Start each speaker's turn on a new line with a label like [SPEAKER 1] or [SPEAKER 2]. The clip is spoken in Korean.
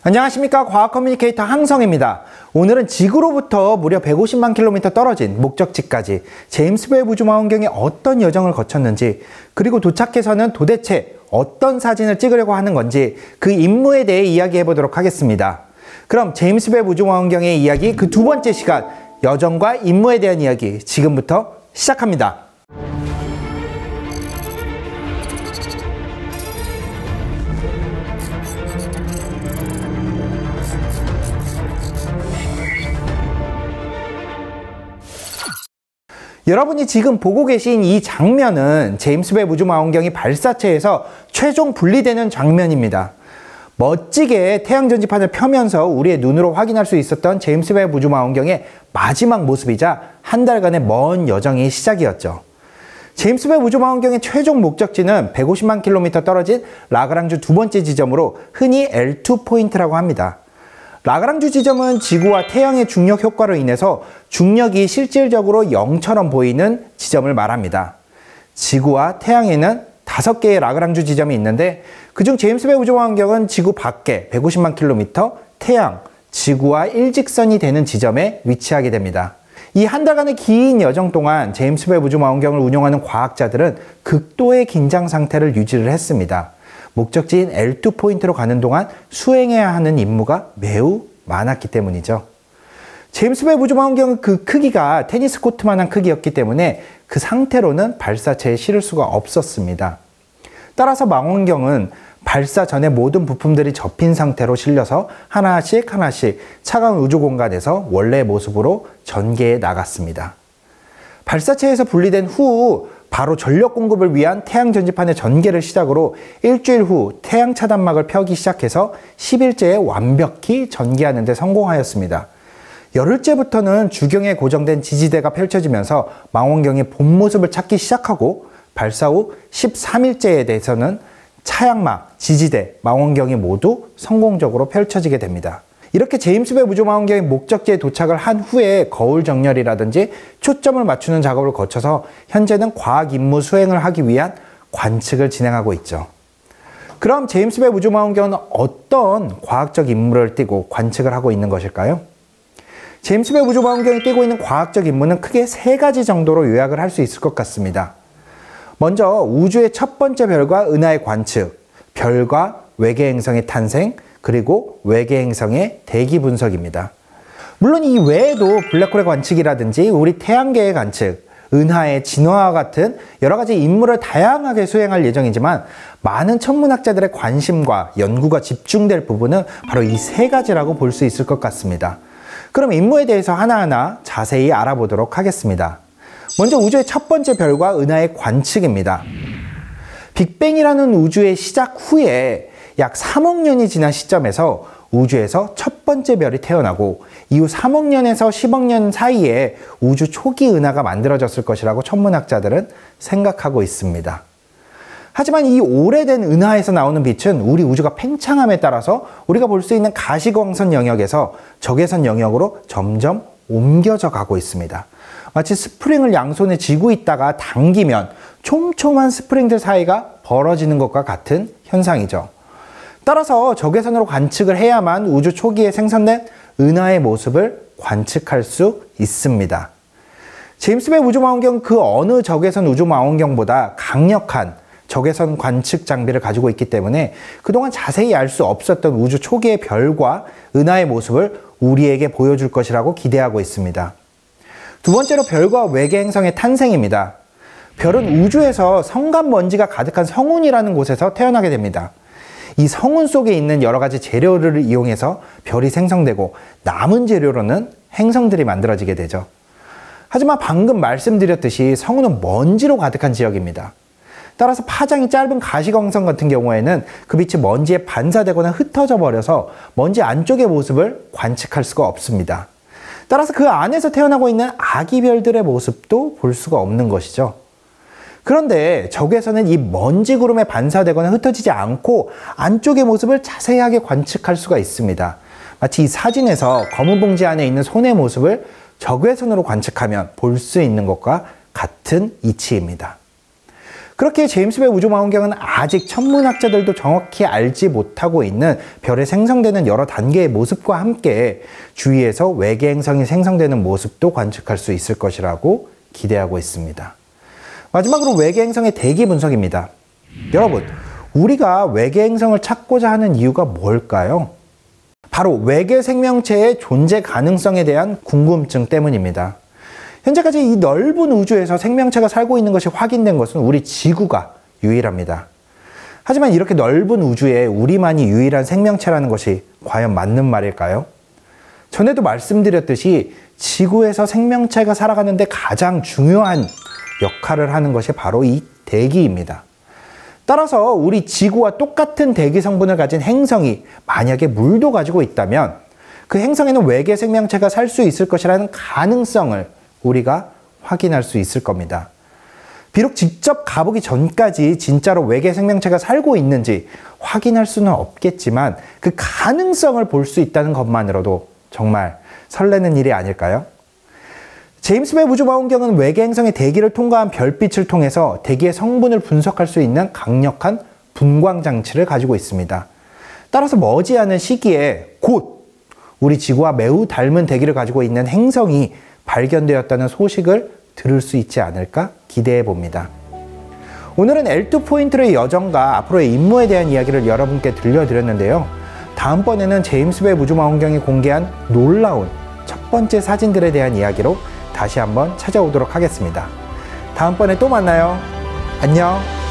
[SPEAKER 1] 안녕하십니까. 과학 커뮤니케이터 항성입니다. 오늘은 지구로부터 무려 150만 킬로미터 떨어진 목적지까지 제임스 웹 우주망원경이 어떤 여정을 거쳤는지, 그리고 도착해서는 도대체 어떤 사진을 찍으려고 하는 건지 그 임무에 대해 이야기해 보도록 하겠습니다. 그럼 제임스 웹 우주망원경의 이야기 그 두 번째 시간, 여정과 임무에 대한 이야기 지금부터 시작합니다. 여러분이 지금 보고 계신 이 장면은 제임스 웹 우주망원경이 발사체에서 최종 분리되는 장면입니다. 멋지게 태양 전지판을 펴면서 우리의 눈으로 확인할 수 있었던 제임스 웹 우주망원경의 마지막 모습이자 한 달간의 먼 여정의 시작이었죠. 제임스 웹 우주망원경의 최종 목적지는 150만 킬로미터 떨어진 라그랑주 두 번째 지점으로 흔히 L2 포인트라고 합니다. 라그랑주 지점은 지구와 태양의 중력 효과로 인해서 중력이 실질적으로 0처럼 보이는 지점을 말합니다. 지구와 태양에는 5개의 라그랑주 지점이 있는데, 그중 제임스 웹 우주망원경은 지구 밖에 150만 킬로미터, 태양, 지구와 일직선이 되는 지점에 위치하게 됩니다. 이 한 달간의 긴 여정 동안 제임스 웹 우주망원경을 운용하는 과학자들은 극도의 긴장 상태를 유지를 했습니다. 목적지인 L2 포인트로 가는 동안 수행해야 하는 임무가 매우 많았기 때문이죠. 제임스 웹 우주망원경은 그 크기가 테니스 코트만한 크기였기 때문에 그 상태로는 발사체에 실을 수가 없었습니다. 따라서 망원경은 발사 전에 모든 부품들이 접힌 상태로 실려서 하나씩 차가운 우주 공간에서 원래의 모습으로 전개해 나갔습니다. 발사체에서 분리된 후 바로 전력 공급을 위한 태양 전지판의 전개를 시작으로 일주일 후 태양 차단막을 펴기 시작해서 10일째에 완벽히 전개하는 데 성공하였습니다. 열흘째부터는 주경에 고정된 지지대가 펼쳐지면서 망원경의 본 모습을 찾기 시작하고, 발사 후 13일째에 대해서는 차양막, 지지대, 망원경이 모두 성공적으로 펼쳐지게 됩니다. 이렇게 제임스 웹 우주망원경이 목적지에 도착을 한 후에 거울 정렬이라든지 초점을 맞추는 작업을 거쳐서 현재는 과학 임무 수행을 하기 위한 관측을 진행하고 있죠. 그럼 제임스 웹 우주망원경은 어떤 과학적 임무를 띠고 관측을 하고 있는 것일까요? 제임스 웹 우주망원경이 띠고 있는 과학적 임무는 크게 3가지 정도로 요약을 할 수 있을 것 같습니다. 먼저 우주의 첫 번째 별과 은하의 관측, 별과 외계 행성의 탄생, 그리고 외계 행성의 대기 분석입니다. 물론 이 외에도 블랙홀의 관측이라든지 우리 태양계의 관측, 은하의 진화와 같은 여러 가지 임무를 다양하게 수행할 예정이지만, 많은 천문학자들의 관심과 연구가 집중될 부분은 바로 이 3가지라고 볼 수 있을 것 같습니다. 그럼 임무에 대해서 하나하나 자세히 알아보도록 하겠습니다. 먼저 우주의 첫 번째 별과 은하의 관측입니다. 빅뱅이라는 우주의 시작 후에 약 3억 년이 지난 시점에서 우주에서 첫 번째 별이 태어나고, 이후 3억 년에서 10억 년 사이에 우주 초기 은하가 만들어졌을 것이라고 천문학자들은 생각하고 있습니다. 하지만 이 오래된 은하에서 나오는 빛은 우리 우주가 팽창함에 따라서 우리가 볼 수 있는 가시광선 영역에서 적외선 영역으로 점점 옮겨져 가고 있습니다. 마치 스프링을 양손에 쥐고 있다가 당기면 촘촘한 스프링들 사이가 벌어지는 것과 같은 현상이죠. 따라서 적외선으로 관측을 해야만 우주 초기에 생성된 은하의 모습을 관측할 수 있습니다. 제임스 웹 우주망원경은 그 어느 적외선 우주망원경보다 강력한 적외선 관측 장비를 가지고 있기 때문에 그동안 자세히 알 수 없었던 우주 초기의 별과 은하의 모습을 우리에게 보여줄 것이라고 기대하고 있습니다. 두 번째로 별과 외계 행성의 탄생입니다. 별은 우주에서 성간 먼지가 가득한 성운이라는 곳에서 태어나게 됩니다. 이 성운 속에 있는 여러 가지 재료를 이용해서 별이 생성되고, 남은 재료로는 행성들이 만들어지게 되죠. 하지만 방금 말씀드렸듯이 성운은 먼지로 가득한 지역입니다. 따라서 파장이 짧은 가시광선 같은 경우에는 그 빛이 먼지에 반사되거나 흩어져 버려서 먼지 안쪽의 모습을 관측할 수가 없습니다. 따라서 그 안에서 태어나고 있는 아기 별들의 모습도 볼 수가 없는 것이죠. 그런데 적외선은 이 먼지 구름에 반사되거나 흩어지지 않고 안쪽의 모습을 자세하게 관측할 수가 있습니다. 마치 이 사진에서 검은 봉지 안에 있는 손의 모습을 적외선으로 관측하면 볼 수 있는 것과 같은 이치입니다. 그렇게 제임스 웹 우주망원경은 아직 천문학자들도 정확히 알지 못하고 있는 별에 생성되는 여러 단계의 모습과 함께 주위에서 외계 행성이 생성되는 모습도 관측할 수 있을 것이라고 기대하고 있습니다. 마지막으로 외계 행성의 대기 분석입니다. 여러분, 우리가 외계 행성을 찾고자 하는 이유가 뭘까요? 바로 외계 생명체의 존재 가능성에 대한 궁금증 때문입니다. 현재까지 이 넓은 우주에서 생명체가 살고 있는 것이 확인된 것은 우리 지구가 유일합니다. 하지만 이렇게 넓은 우주에 우리만이 유일한 생명체라는 것이 과연 맞는 말일까요? 전에도 말씀드렸듯이 지구에서 생명체가 살아가는데 가장 중요한 역할을 하는 것이 바로 이 대기입니다. 따라서 우리 지구와 똑같은 대기 성분을 가진 행성이 만약에 물도 가지고 있다면 그 행성에는 외계 생명체가 살 수 있을 것이라는 가능성을 우리가 확인할 수 있을 겁니다. 비록 직접 가보기 전까지 진짜로 외계 생명체가 살고 있는지 확인할 수는 없겠지만 그 가능성을 볼 수 있다는 것만으로도 정말 설레는 일이 아닐까요? 제임스 웹 우주망원경은 외계 행성의 대기를 통과한 별빛을 통해서 대기의 성분을 분석할 수 있는 강력한 분광 장치를 가지고 있습니다. 따라서 머지않은 시기에 곧 우리 지구와 매우 닮은 대기를 가지고 있는 행성이 발견되었다는 소식을 들을 수 있지 않을까 기대해 봅니다. 오늘은 L2 포인트의 여정과 앞으로의 임무에 대한 이야기를 여러분께 들려드렸는데요. 다음번에는 제임스 웹 우주망원경이 공개한 놀라운 첫 번째 사진들에 대한 이야기로 다시 한번 찾아오도록 하겠습니다. 다음번에 또 만나요. 안녕.